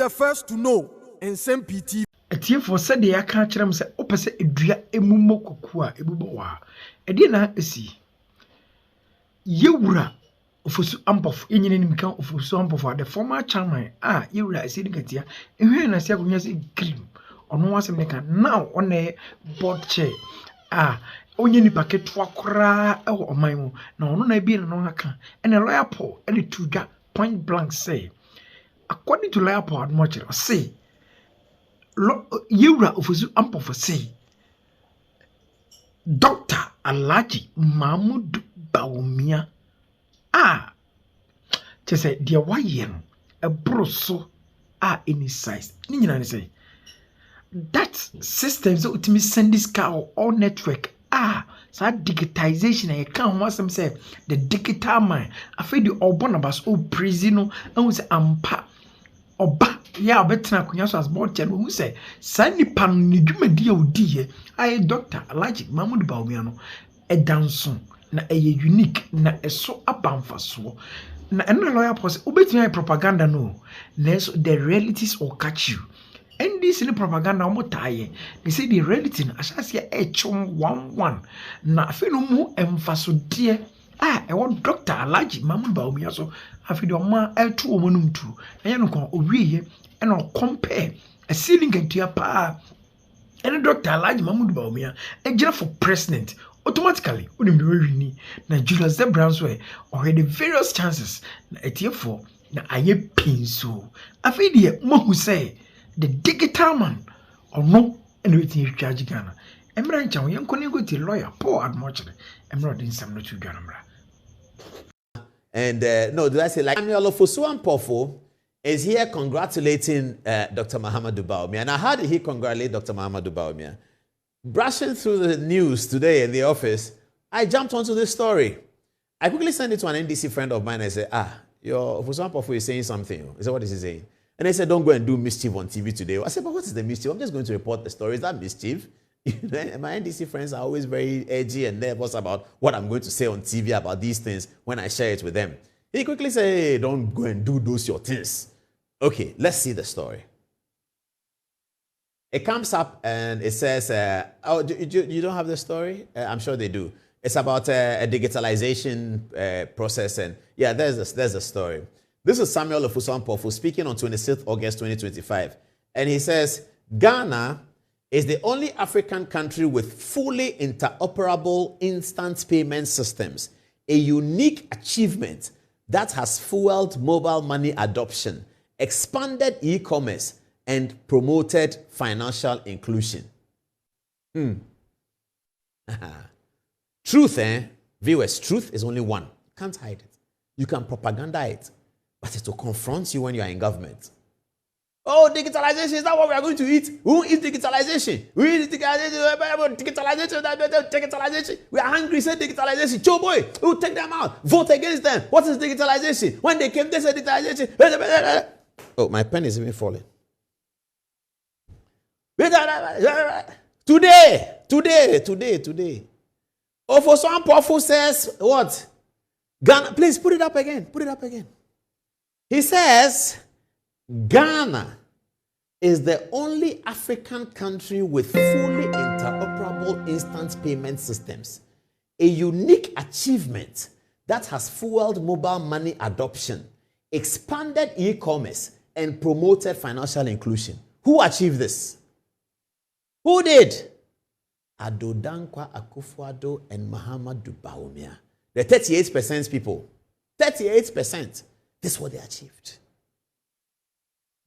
the first to know. Nsem-Pii. Etie for said the aka kyerem se opese edua emumo koku a ebubo wa. Ede na esi. Yewura Ofosu Ampofo enyine nim kan Ofosu Ampofo the former chairman yewura esedi katia. Ehwe na sia konya se grim. Ono wasem ne kan now on board chair. Onye ni paketu akora ewo oman mu na ono na bi no aka. And a lawyer Paul and the point blank say according to lawyer Paul much say Yewura Ofosu Ampofo say Dr. Alhaji Mahmoud Bawumi just say dear wayen a broso any size ni nyina say that system so ultimate send this car or network so digitalization I can't want some say the digital man I feel the Obonabas prison and say ampa oba ya betina kunya so as board chair who say sani pan ni dwumadi odi Dr. Alhaji Mahmoud Bawumi no e danson na unique na eso abamfaso na eno lawyer pose obetumi propaganda no the realities will catch you. And this in propaganda omotaye they say the reality na asasia echom 11 na afi no mu emfaso de e won Dr. Alhaji Mahmoud Bawumi so afi de oma etu omonum tu na no kon owieye e no compare a ceiling kentua pa and Dr. Alhaji Mahmoud Bawumi e gira for president automatically unim the wini na Julius Zebrans way already various chances na etiefo na aye pinso afi de mo hu say the digital man or no and waiting you charge Ghana. Emran Chow, young Conego lawyer, poor and much. Emerald in some to Ganamra. And no, do I say like Samuel Ofosu Ampofo is here congratulating Dr. Mahamudu Bawumi. And how did he congratulate Dr. Mahamudu Bawumi? Brushing through the news today in the office, I jumped onto this story. I quickly sent it to an NDC friend of mine. I said, your Ofosu Ampofo is saying something. He said, what is he saying? And they said, don't go and do mischief on TV today. I said, but what is the mischief? I'm just going to report the story. Is that mischief? My NDC friends are always very edgy and nervous about what I'm going to say on TV about these things when I share it with them. He quickly said, hey, don't go and do those your things. Okay, let's see the story. It comes up and it says, you don't have the story? I'm sure they do. It's about a digitalization process. And yeah, there's a story. This is Samuel Ofosu Ampofo speaking on 26th August 2025. And he says, Ghana is the only African country with fully interoperable instant payment systems, a unique achievement that has fueled mobile money adoption, expanded e-commerce, and promoted financial inclusion. Truth, viewers, truth is only one. You can't hide it. You can propaganda it. But it will confront you when you are in government. Oh, digitalization, is that what we are going to eat? Who eats digitalization? We eat digitalization. We are hungry, say digitalization. Cho boy, who take them out? Vote against them. What is digitalization? When they came, they said digitalization. Oh, my pen is even falling. Today. Ofosu Ampofo says what? Ghana, please put it up again. He says, Ghana is the only African country with fully interoperable instant payment systems, a unique achievement that has fueled mobile money adoption, expanded e-commerce, and promoted financial inclusion. Who achieved this? Who did? Ado Dankwa Akufo-Addo and Mahamudu Bawumi. The 38% people. 38%. This is what they achieved.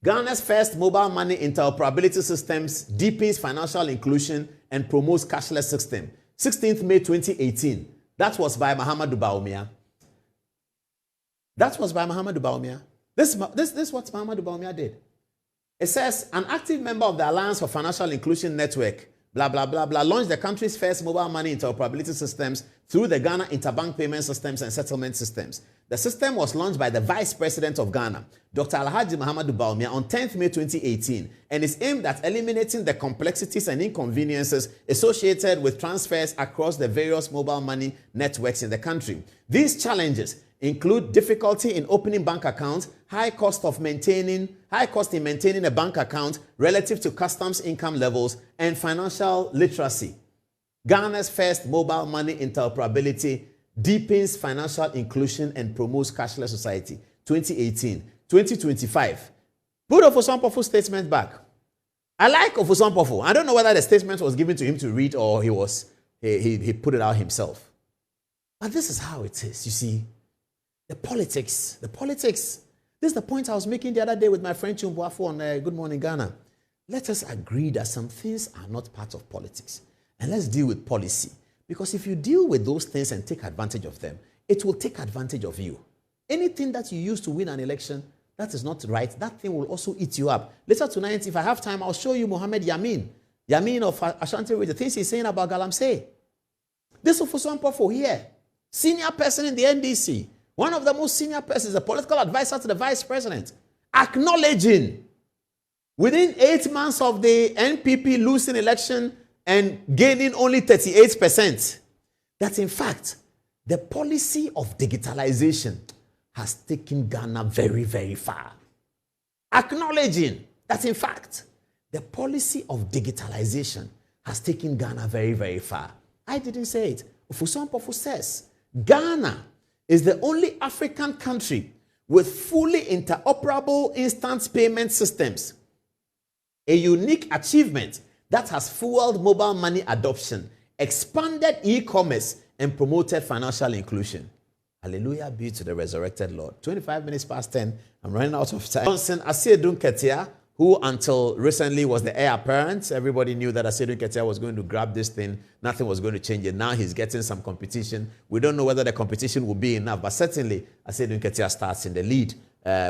Ghana's first mobile money interoperability systems deepens financial inclusion and promotes cashless system. 16th May 2018. That was by Mahamudu Bawumi. This is what Mahamudu Bawumi did. It says, an active member of the Alliance for Financial Inclusion Network, blah, blah, blah, blah, launched the country's first mobile money interoperability systems through the Ghana Interbank Payment Systems and Settlement Systems. The system was launched by the Vice President of Ghana, Dr. Alhaji Mahamudu Bawumi, on 10th May 2018 and is aimed at eliminating the complexities and inconveniences associated with transfers across the various mobile money networks in the country. These challenges include difficulty in opening bank accounts, high cost in maintaining a bank account relative to customs income levels, and financial literacy. Ghana's first mobile money interoperability deepens financial inclusion and promotes cashless society. 2018. 2025. Put Ofosu Ampofo statement back. I like Ofosu Ampofo. I don't know whether the statement was given to him to read or he put it out himself. But this is how it is, you see. The politics. This is the point I was making the other day with my friend Chumbuafo on Good Morning Ghana. Let us agree that some things are not part of politics. And let's deal with policy. Because if you deal with those things and take advantage of them, it will take advantage of you. Anything that you use to win an election, that is not right. That thing will also eat you up. Later tonight, if I have time, I'll show you Mohammed Yamin. Yamin of Ashanti Region, the things he's saying about Galamsey. This Ofosu Ampofo here, senior person in the NDC, one of the most senior persons, a political advisor to the vice president, acknowledging within 8 months of the NPP losing election and gaining only 38%, that in fact, the policy of digitalization has taken Ghana very, very far. Acknowledging that in fact, the policy of digitalization has taken Ghana very, very far. I didn't say it. Ofosu Ampofo says, Ghana is the only African country with fully interoperable instant payment systems, a unique achievement that has fueled mobile money adoption, expanded e-commerce, and promoted financial inclusion. Hallelujah be to the resurrected Lord. 25 minutes past 10. I'm running out of time. Johnson Asiedu Nketia, who until recently was the heir apparent. Everybody knew that Asiedu Nketia was going to grab this thing. Nothing was going to change it. Now he's getting some competition. We don't know whether the competition will be enough, but certainly Asiedu Nketia starts in the lead.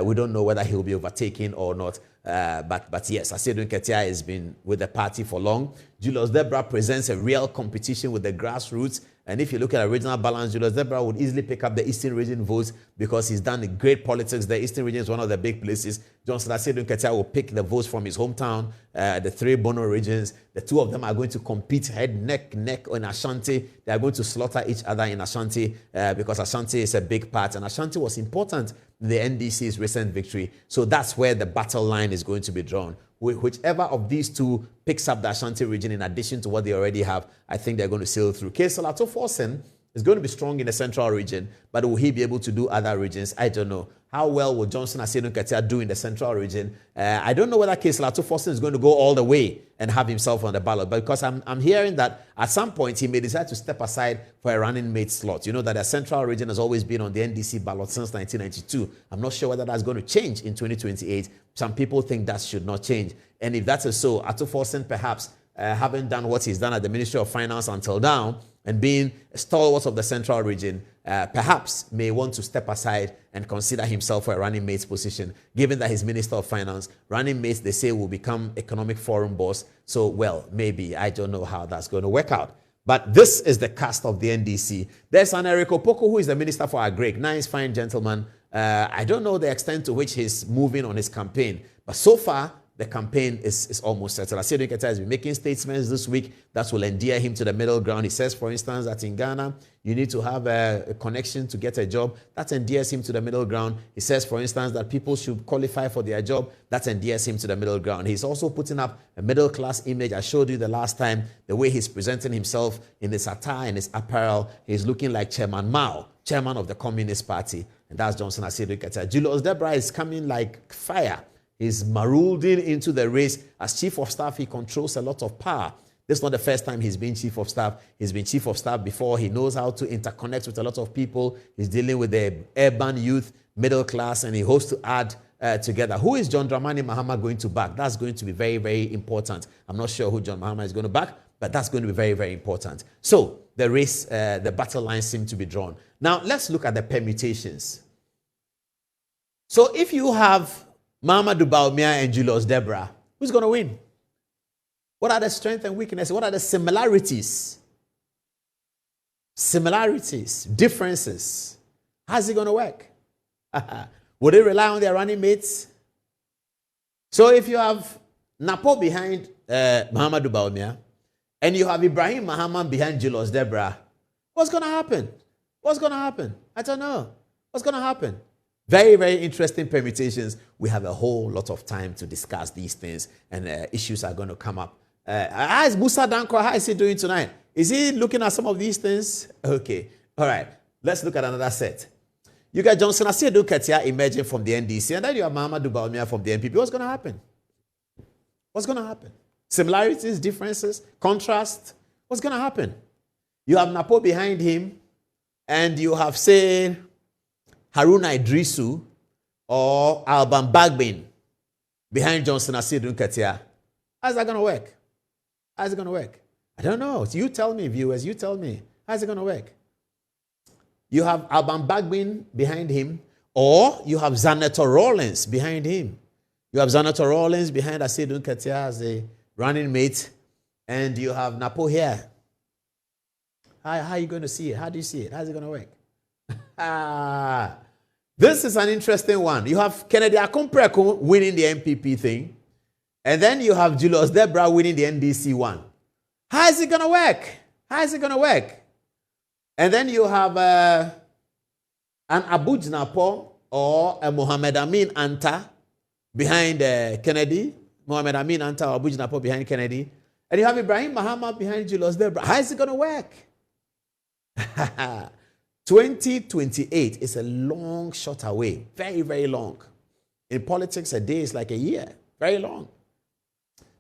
We don't know whether he'll be overtaken or not. But yes, Asiedu Nketia has been with the party for long. Julius Debra presents a real competition with the grassroots. And if you look at original balance, Julius Debra would easily pick up the Eastern region votes because he's done great politics. The Eastern region is one of the big places. Johnson Asiedu Nketia will pick the votes from his hometown, the 3 Bono regions. The 2 of them are going to compete neck in Ashanti. They are going to slaughter each other in Ashanti because Ashanti is a big part. And Ashanti was important in the NDC's recent victory. So that's where the battle line is going to be drawn. Whichever of these 2 picks up the Ashanti region in addition to what they already have, I think they're going to sail through. Kesela Toforsen is going to be strong in the central region, but will he be able to do other regions? I don't know. How well will Johnson Asiedu Nketia do in the central region? I don't know whether Kesela Toforsen is going to go all the way and have himself on the ballot, but because I'm hearing that at some point he may decide to step aside for a running mate slot. You know that the central region has always been on the NDC ballot since 1992. I'm not sure whether that's going to change in 2028. Some people think that should not change. And if that is so, Atoforsen perhaps having done what he's done at the Ministry of Finance until now and being a stalwart of the central region, perhaps may want to step aside and consider himself for a running mate's position, given that he's Minister of Finance. Running mates, they say, will become economic forum boss. So, well, maybe. I don't know how that's going to work out. But this is the cast of the NDC. There's an Eric Opoko, who is the Minister for Agric. Nice, fine gentleman. I don't know the extent to which he's moving on his campaign. But so far, the campaign is almost settled. Asiedu Nketia has been making statements this week that will endear him to the middle ground. He says, for instance, that in Ghana, you need to have a connection to get a job. That endears him to the middle ground. He says, for instance, that people should qualify for their job. That endears him to the middle ground. He's also putting up a middle-class image. I showed you the last time, the way he's presenting himself in his attire and his apparel. He's looking like Chairman Mao, chairman of the Communist Party. And that's Johnson Asiedu Nketia. Julius Debra is coming like fire. He's marauding into the race. As chief of staff, he controls a lot of power. This is not the first time he's been chief of staff. He's been chief of staff before. He knows how to interconnect with a lot of people. He's dealing with the urban youth, middle class, and he hopes to add together. Who is John Dramani Mahama going to back? That's going to be very, very important. I'm not sure who John Mahama is going to back, but that's going to be very, very important. So the race, the battle lines seem to be drawn. Now, let's look at the permutations. So if you have Mahamadou Bawumia and Julius Debra, who's going to win? What are the strengths and weaknesses? What are the similarities? Similarities, differences. How's it going to work? Would they rely on their running mates? So if you have Napo behind Mahamadou Bawumia and you have Ibrahim Mahama behind Julius Debra, what's going to happen? What's going to happen? I don't know. What's going to happen? Very, very interesting permutations. We have a whole lot of time to discuss these things, and issues are going to come up. How is Musa Danko? How is he doing tonight? Is he looking at some of these things? Okay. All right. Let's look at another set. You got Johnson Asiedu Ketia emerging from the NDC, and then you have Mahamadou Bawumi from the NPP. What's going to happen? What's going to happen? Similarities, differences, contrast. What's going to happen? You have Napo behind him, and you have, say, Haruna Idrisu or Alban Bagbin behind Johnson Asiedu Ketia. How's that going to work? How's it going to work? I don't know. You tell me, viewers. You tell me. How's it going to work? You have Alban Bagbin behind him, or you have Zaneto Rawlings behind him. You have Zaneto Rawlings behind Asiedu Ketia as a running mate, and you have Napo here. How are you going to see it? How do you see it? How's it going to work? This is an interesting one. You have Kennedy Akompreko winning the MPP thing, and then you have Julius Debra winning the NDC one. How is it going to work? How is it going to work? And then you have an Abuj Napo or a Mohamed Amin Anta behind Kennedy. Mohamed Amin Anta or Abuj Napo behind Kennedy. And you have Ibrahim Mahama behind Julius Debra. How is it going to work? 2028 is a long shot away. Very, very long. In politics, a day is like a year. Very long.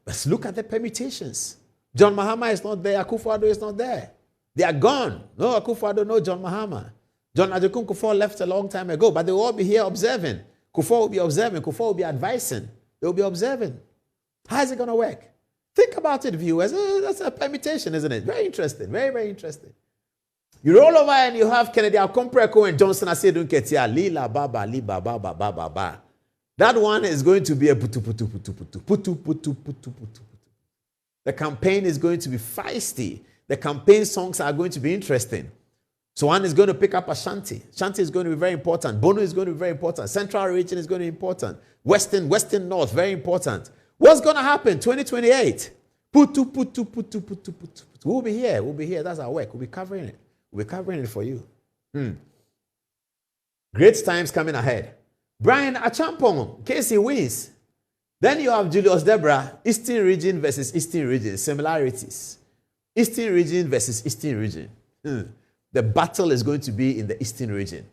But look at the permutations. John Mahama is not there. Akufo-Addo is not there. They are gone. No Akufo-Addo, no John Mahama. John Adjekun Kufuor left a long time ago, but they will all be here observing. Kufuor will be observing. Kufuor will be advising. They will be observing. How is it going to work? Think about it, viewers. That's a permutation, isn't it? Very interesting. Very, very interesting. You roll over and you have Kennedy Akompreko and Johnson Asiedu Ketia. Lila baba, li baba, baba, baba. That one is going to be a putu, putu, putu, putu, putu, putu, putu, putu. The campaign is going to be feisty. The campaign songs are going to be interesting. So one is going to pick up Ashanti. Ashanti is going to be very important. Bono is going to be very important. Central region is going to be important. Western North, very important. What's going to happen? 2028. Putu, putu, putu, putu, putu. We'll be here. We'll be here. That's our work. We'll be covering it. We'll be covering it for you. Great times coming ahead. Brian Achampong, in case he wins. Then you have Julius Debra, Eastern region versus Eastern region. Similarities. Eastern region versus Eastern region. The battle is going to be in the Eastern region.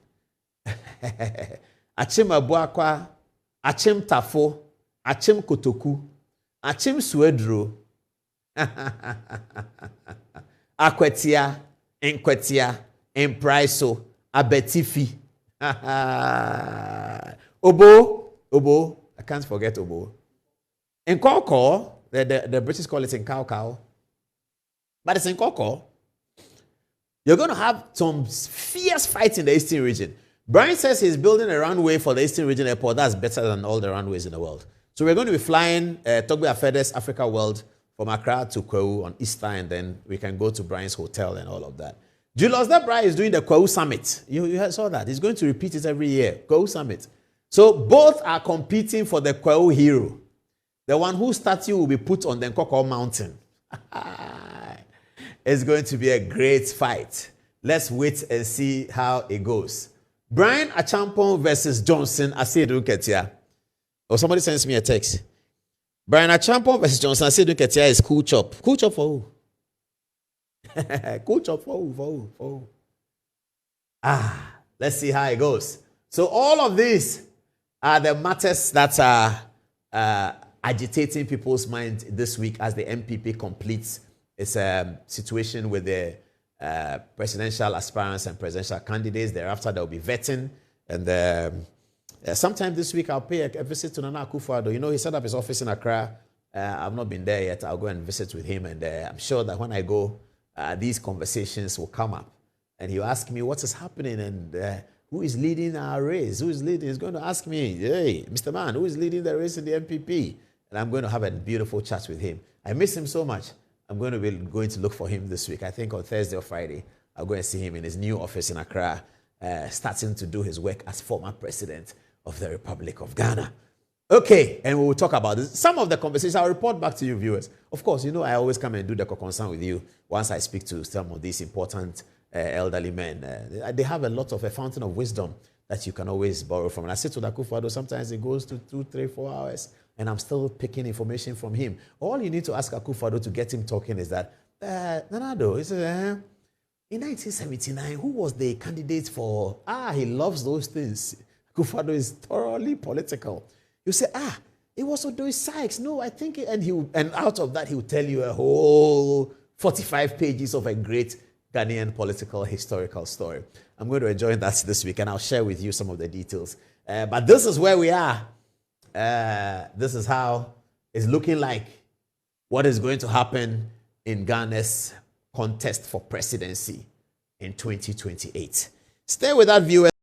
Achim Abuakwa, Achim Tafo, Achim Kotoku, Achim Suedro, Akwetia, Enkwetia, Empraiso, Abetifi. Obo, I can't forget Obo. Nkoko, the British call it Nkau. But it's Nkoko. You're going to have some fierce fights in the Eastern region. Brian says he's building a runway for the Eastern region airport that's better than all the runways in the world. So we're going to be flying Togbe Afedes Africa World from Accra to Kwahu on Easter, and then we can go to Brian's hotel and all of that. Julius Debra is doing the Kwahu Summit. You saw that. He's going to repeat it every year. Kwahu Summit. So both are competing for the Kwahu hero. The one whose statue will be put on the Nkoko Mountain. It's going to be a great fight. Let's wait and see how it goes. Brian Achampong versus Johnson Asiedu Ketia. Or somebody sends me a text. Brian Achampong versus Johnson Asiedu Ketia is cool chop. Cool chop for who? Cool chop for who? For who? Let's see how it goes. So all of these are the matters that are agitating people's mind this week as the MPP completes its situation with the presidential aspirants and presidential candidates. Thereafter, there will be vetting. And sometime this week, I'll pay a visit to Nana Akufo-Addo. You know, he set up his office in Accra. I've not been there yet. I'll go and visit with him. And I'm sure that when I go, these conversations will come up. And he'll ask me what is happening and who is leading our race. Who is leading? He's going to ask me, hey, Mr. Man, who is leading the race in the MPP? And I'm going to have a beautiful chat with him. I miss him so much. I'm going to look for him this week. I think on Thursday or Friday, I'll go and see him in his new office in Accra, starting to do his work as former president of the Republic of Ghana. Okay, and we will talk about this. Some of the conversations, I'll report back to you, viewers. Of course, you know I always come and do the concern with you once I speak to some of these important elderly men. They have a lot of a fountain of wisdom that you can always borrow from. And I sit with Akufo-Addo, sometimes it goes to 2, 3, 4 hours, and I'm still picking information from him. All you need to ask Akufo-Addo to get him talking is that, Nanado, he said, in 1979, who was the candidate for, he loves those things. Akufo-Addo is thoroughly political. You say, it was Odoy Sykes. No, I think, and out of that, he will tell you a whole 45 pages of a great Ghanaian political historical story. I'm going to enjoy that this week, and I'll share with you some of the details. But this is where we are. This is how it's looking like what is going to happen in Ghana's contest for presidency in 2028. Stay with that, viewers.